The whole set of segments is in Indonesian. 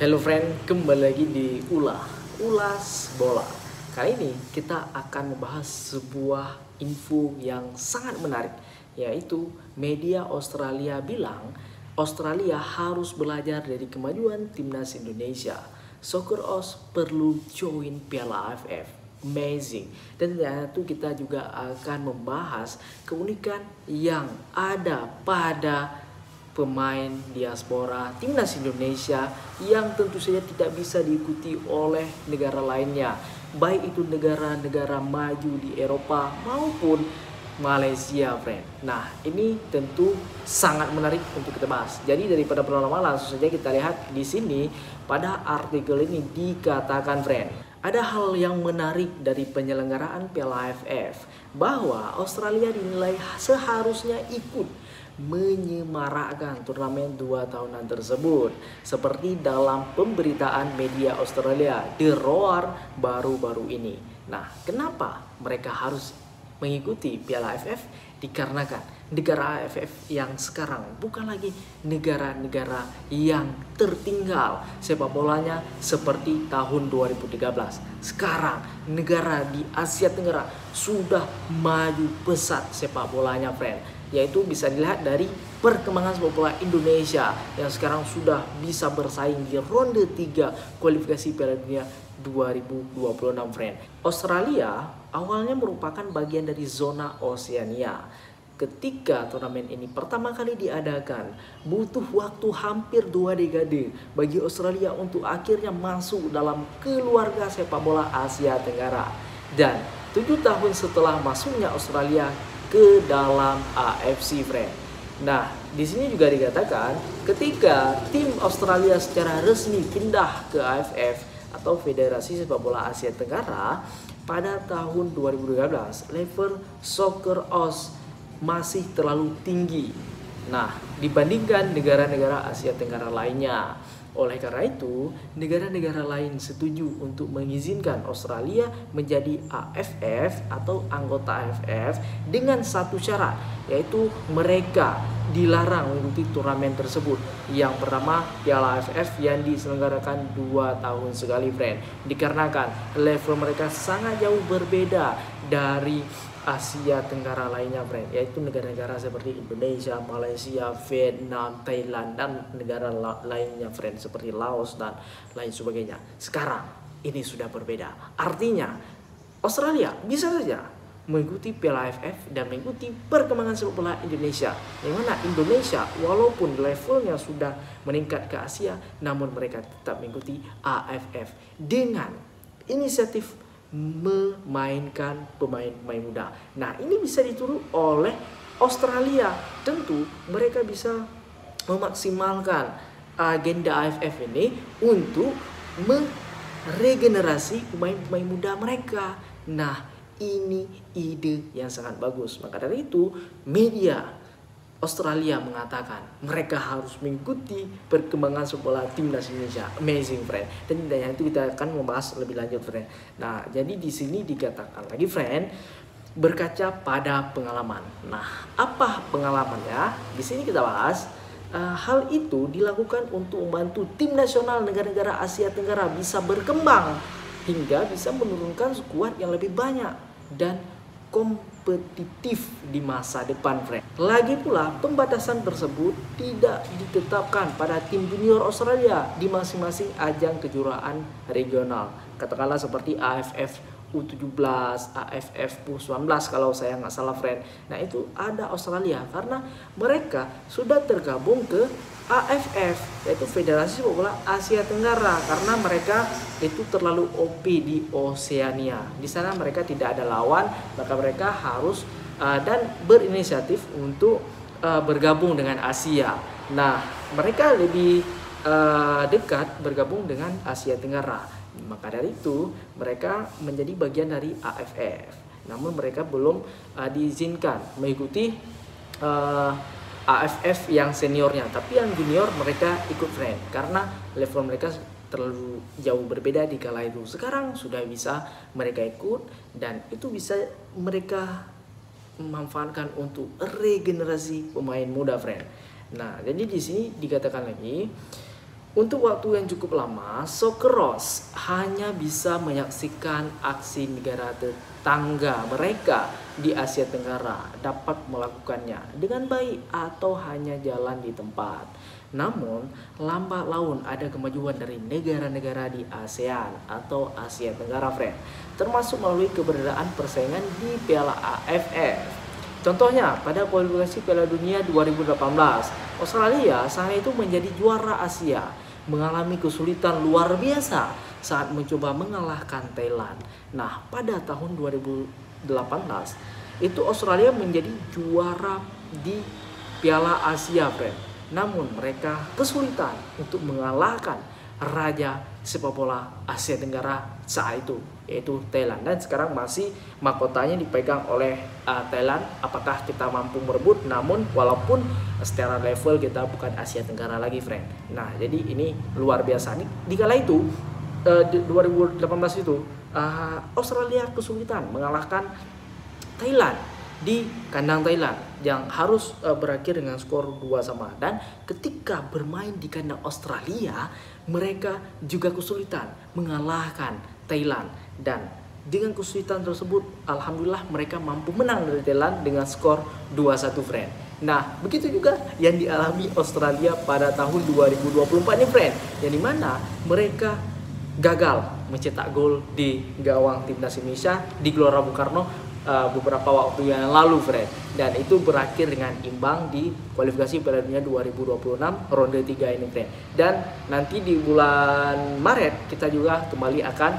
Hello friend, kembali lagi di Ulas Bola. Kali ini kita akan membahas sebuah info yang sangat menarik, yaitu media Australia bilang Australia harus belajar dari kemajuan timnas Indonesia. Soccer Aus perlu join Piala AFF. Amazing. Dan itu kita juga akan membahas keunikan yang ada pada pemain diaspora timnas Indonesia yang tentu saja tidak bisa diikuti oleh negara lainnya, baik itu negara-negara maju di Eropa maupun Malaysia, friend. Nah, ini tentu sangat menarik untuk kita bahas. Jadi daripada berlama-lama, langsung saja kita lihat di sini. Pada artikel ini dikatakan, friend, ada hal yang menarik dari penyelenggaraan Piala AFF, bahwa Australia dinilai seharusnya ikut menyemarakkan turnamen 2 tahunan tersebut, seperti dalam pemberitaan media Australia The Roar baru-baru ini. Nah, kenapa mereka harus mengikuti Piala AFF? Dikarenakan negara AFF yang sekarang bukan lagi negara-negara yang tertinggal sepak bolanya seperti tahun 2013. Sekarang negara di Asia Tenggara sudah maju pesat sepak bolanya, friend. Yaitu bisa dilihat dari perkembangan sepak bola Indonesia yang sekarang sudah bisa bersaing di ronde 3 kualifikasi Piala Dunia 2026, friend. Australia awalnya merupakan bagian dari zona Oseania. Ketika turnamen ini pertama kali diadakan, butuh waktu hampir 2 dekade bagi Australia untuk akhirnya masuk dalam keluarga sepak bola Asia Tenggara. Dan 7 tahun setelah masuknya Australia ke dalam AFC, friend. Nah, di sini juga dikatakan ketika tim Australia secara resmi pindah ke AFF atau Federasi Sepak Bola Asia Tenggara pada tahun 2013, level Soccer Aus masih terlalu tinggi. Nah, dibandingkan negara-negara Asia Tenggara lainnya. Oleh karena itu, negara-negara lain setuju untuk mengizinkan Australia menjadi AFF atau anggota AFF dengan satu syarat, yaitu mereka dilarang mengikuti turnamen tersebut yang pertama Piala AFF yang diselenggarakan 2 tahun sekali, friend. Dikarenakan level mereka sangat jauh berbeda dari Asia Tenggara lainnya, friend, yaitu negara-negara seperti Indonesia, Malaysia, Vietnam, Thailand, dan negara lainnya, friend, seperti Laos dan lain sebagainya. Sekarang ini sudah berbeda. Artinya Australia bisa saja mengikuti Piala AFF dan mengikuti perkembangan sepak bola Indonesia, yang mana Indonesia walaupun levelnya sudah meningkat ke Asia, namun mereka tetap mengikuti AFF dengan inisiatif memainkan pemain-pemain muda. Nah, ini bisa ditiru oleh Australia. Tentu mereka bisa memaksimalkan agenda AFF ini untuk meregenerasi pemain-pemain muda mereka. Nah, ini ide yang sangat bagus. Maka dari itu, media Australia mengatakan mereka harus mengikuti perkembangan sepak bola timnas Indonesia. Amazing, friend. Dan itu kita akan membahas lebih lanjut, friend. Nah, jadi di sini dikatakan lagi, friend, berkaca pada pengalaman. Nah, apa pengalamannya? Di sini kita bahas. Hal itu dilakukan untuk membantu tim nasional negara-negara Asia Tenggara bisa berkembang hingga bisa menurunkan skuad yang lebih banyak dan kompetitif di masa depan, friend. Lagi pula, pembatasan tersebut tidak ditetapkan pada tim junior Australia di masing-masing ajang kejuaraan regional. Katakanlah seperti AFF U17, AFF U19 kalau saya nggak salah, friend. Nah, itu ada Australia karena mereka sudah tergabung ke AFF, yaitu Federasi Sepak Bola Asia Tenggara, karena mereka itu terlalu OP di Oseania. Di sana mereka tidak ada lawan, maka mereka harus dan berinisiatif untuk bergabung dengan Asia. Nah, mereka lebih dekat bergabung dengan Asia Tenggara. Maka dari itu mereka menjadi bagian dari AFF. Namun mereka belum diizinkan mengikuti AFF yang seniornya, tapi yang junior mereka ikut, friend, karena level mereka terlalu jauh berbeda di kala itu. Sekarang sudah bisa mereka ikut dan itu bisa mereka memanfaatkan untuk regenerasi pemain muda, friend. Nah, jadi di sini dikatakan lagi Untuk waktu yang cukup lama, Socceroos hanya bisa menyaksikan aksi negara tetangga mereka di Asia Tenggara dapat melakukannya dengan baik atau hanya jalan di tempat. Namun, lambat laun ada kemajuan dari negara-negara di ASEAN atau Asia Tenggara, friend, termasuk melalui keberadaan persaingan di Piala AFF. Contohnya, pada kualifikasi Piala Dunia 2018, Australia saat itu menjadi juara Asia, mengalami kesulitan luar biasa saat mencoba mengalahkan Thailand. Nah, pada tahun 2018, itu Australia menjadi juara di Piala Asia, friend. Namun mereka kesulitan untuk mengalahkan raja sepak bola Asia Tenggara saat itu, yaitu Thailand, dan sekarang masih mahkotanya dipegang oleh Thailand. Apakah kita mampu merebut? Namun walaupun secara level kita bukan Asia Tenggara lagi, friend. Nah, jadi ini luar biasa. Di kala itu 2018 itu Australia kesulitan mengalahkan Thailand di kandang Thailand yang harus berakhir dengan skor 2-2, dan ketika bermain di kandang Australia mereka juga kesulitan mengalahkan Thailand, dan dengan kesulitan tersebut alhamdulillah mereka mampu menang dari Thailand dengan skor 2-1, friend. Nah, begitu juga yang dialami Australia pada tahun 2024 nih, friend, yang dimana mereka gagal mencetak gol di gawang timnas Indonesia di Gelora Bung Karno beberapa waktu yang lalu, friend, dan itu berakhir dengan imbang di kualifikasi Piala Dunia 2026 ronde 3 ini, friend. Dan nanti di bulan Maret kita juga kembali akan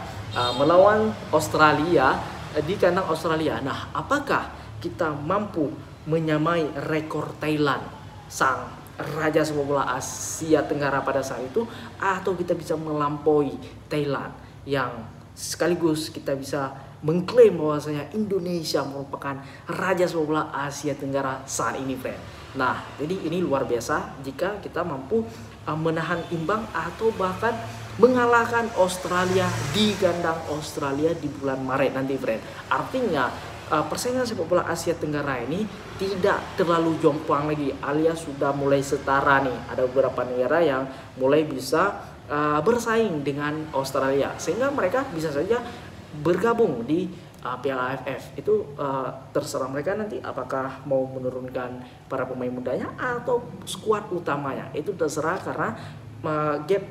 melawan Australia di kandang Australia. Nah, apakah kita mampu menyamai rekor Thailand, sang raja sepak bola Asia Tenggara pada saat itu, atau kita bisa melampaui Thailand yang sekaligus kita bisa mengklaim bahwasanya Indonesia merupakan raja sepak bola Asia Tenggara saat ini, friend. Nah, jadi ini luar biasa jika kita mampu menahan imbang atau bahkan mengalahkan Australia di kandang Australia di bulan Maret nanti, friend. Artinya persaingan sepak bola Asia Tenggara ini tidak terlalu jomplang lagi, alias sudah mulai setara nih. Ada beberapa negara yang mulai bisa bersaing dengan Australia, sehingga mereka bisa saja bergabung di Piala AFF. Itu terserah mereka nanti apakah mau menurunkan para pemain mudanya atau skuad utamanya. Itu terserah, karena gap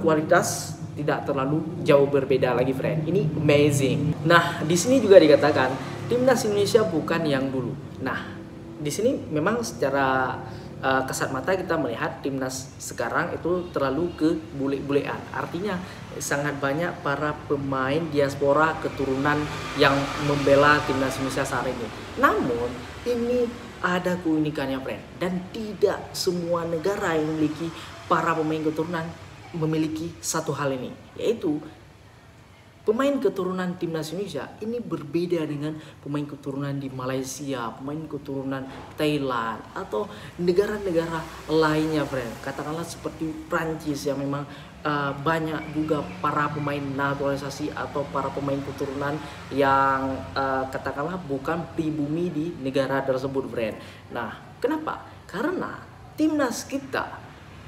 kualitas tidak terlalu jauh berbeda lagi, friend. Ini amazing. Nah, di sini juga dikatakan timnas Indonesia bukan yang dulu. Nah, di sini memang secara kasat mata kita melihat timnas sekarang itu terlalu ke bule-bulean. Artinya sangat banyak para pemain diaspora keturunan yang membela timnas Indonesia saat ini. Namun ini ada keunikannya, friend, dan tidak semua negara yang memiliki para pemain keturunan memiliki satu hal ini, yaitu pemain keturunan timnas Indonesia ini berbeda dengan pemain keturunan di Malaysia, pemain keturunan Thailand, atau negara-negara lainnya, friend. Katakanlah seperti Prancis yang memang banyak juga para pemain naturalisasi atau para pemain keturunan yang katakanlah bukan pribumi di negara tersebut, friend. Nah, kenapa? Karena timnas kita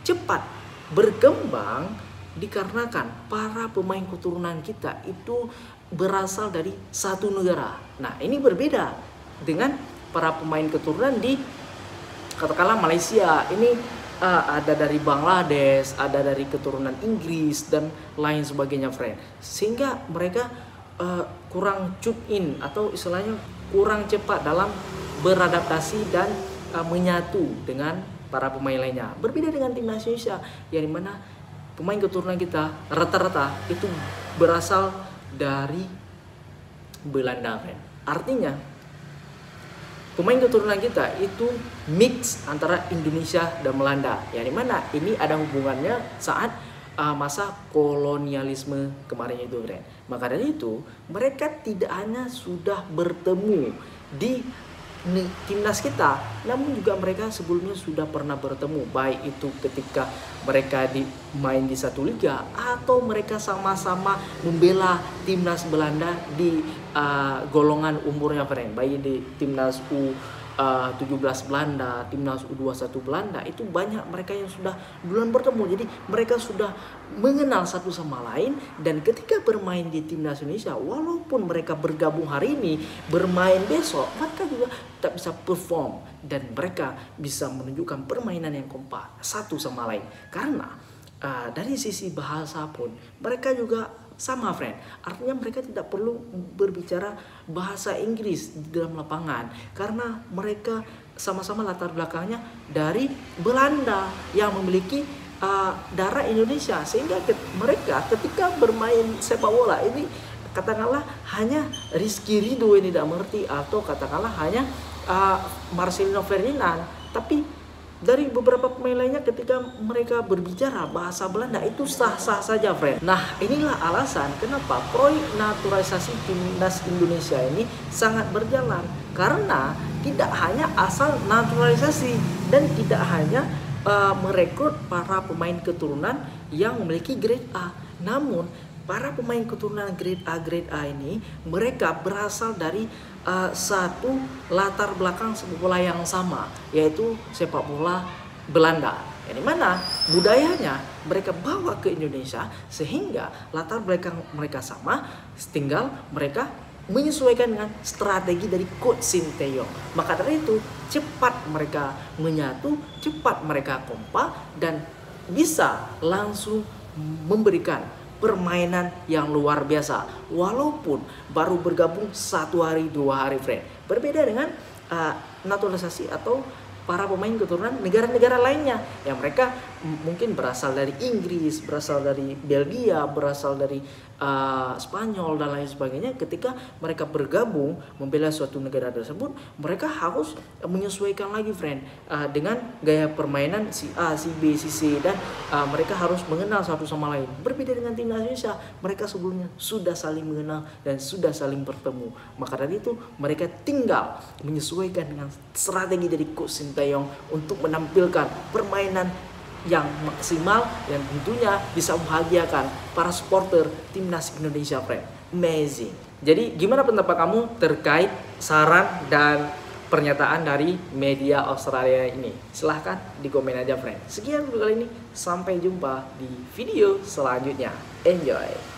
cepat berkembang dikarenakan para pemain keturunan kita itu berasal dari satu negara. Nah, ini berbeda dengan para pemain keturunan di katakanlah Malaysia. Ini ada dari Bangladesh, ada dari keturunan Inggris dan lain sebagainya, friend. Sehingga mereka kurang tune in atau istilahnya kurang cepat dalam beradaptasi dan menyatu dengan para pemain lainnya. Berbeda dengan timnas Indonesia yang dimana pemain keturunan kita rata-rata itu berasal dari Belanda, friend. Artinya pemain keturunan kita itu mix antara Indonesia dan Belanda, yang dimana ini ada hubungannya saat masa kolonialisme kemarin itu, friend. Maka dari itu mereka tidak hanya sudah bertemu di timnas kita, namun juga mereka sebelumnya sudah pernah bertemu, baik itu ketika mereka main di satu liga atau mereka sama-sama membela timnas Belanda di golongan umurnya, friend, baik di timnas 17 Belanda, timnas U21 Belanda, itu banyak mereka yang sudah duluan bertemu. Jadi mereka sudah mengenal satu sama lain, dan ketika bermain di timnas Indonesia, walaupun mereka bergabung hari ini, bermain besok, mereka juga tak bisa perform dan mereka bisa menunjukkan permainan yang kompak satu sama lain. Karena dari sisi bahasa pun mereka juga sama, friend. Artinya mereka tidak perlu berbicara bahasa Inggris di dalam lapangan karena mereka sama-sama latar belakangnya dari Belanda yang memiliki darah Indonesia, sehingga mereka ketika bermain sepak bola ini katakanlah hanya Rizky Ridho yang tidak mengerti, atau katakanlah hanya Marcelino Ferdinand, tapi dari beberapa pemain lainnya ketika mereka berbicara bahasa Belanda itu sah-sah saja, friend. Nah, inilah alasan kenapa proyek naturalisasi timnas Indonesia ini sangat berjalan, karena tidak hanya asal naturalisasi dan tidak hanya merekrut para pemain keturunan yang memiliki grade A, namun para pemain keturunan grade A ini mereka berasal dari satu latar belakang sepak bola yang sama, yaitu sepak bola Belanda, yang dimana budayanya mereka bawa ke Indonesia, sehingga latar belakang mereka sama, tinggal mereka menyesuaikan dengan strategi dari Coach Sinteyong. Maka dari itu cepat mereka menyatu, cepat mereka kompak, dan bisa langsung memberikan permainan yang luar biasa walaupun baru bergabung 1 hari 2 hari, friend. Berbeda dengan naturalisasi atau para pemain keturunan negara-negara lainnya yang mereka mungkin berasal dari Inggris, berasal dari Belgia, berasal dari Spanyol dan lain sebagainya. Ketika mereka bergabung membela suatu negara tersebut, mereka harus menyesuaikan lagi, friend, dengan gaya permainan si A, si B, si C, dan mereka harus mengenal satu sama lain. Berbeda dengan timnas Indonesia, mereka sebelumnya sudah saling mengenal dan sudah saling bertemu. Maka dari itu mereka tinggal menyesuaikan dengan strategi dari Coach Sinteyong untuk menampilkan permainan yang maksimal dan tentunya bisa membahagiakan para supporter timnas Indonesia, friend. Amazing. Jadi gimana pendapat kamu terkait saran dan pernyataan dari media Australia ini? Silahkan di komen aja, friend. Sekian untuk kali ini, sampai jumpa di video selanjutnya. Enjoy.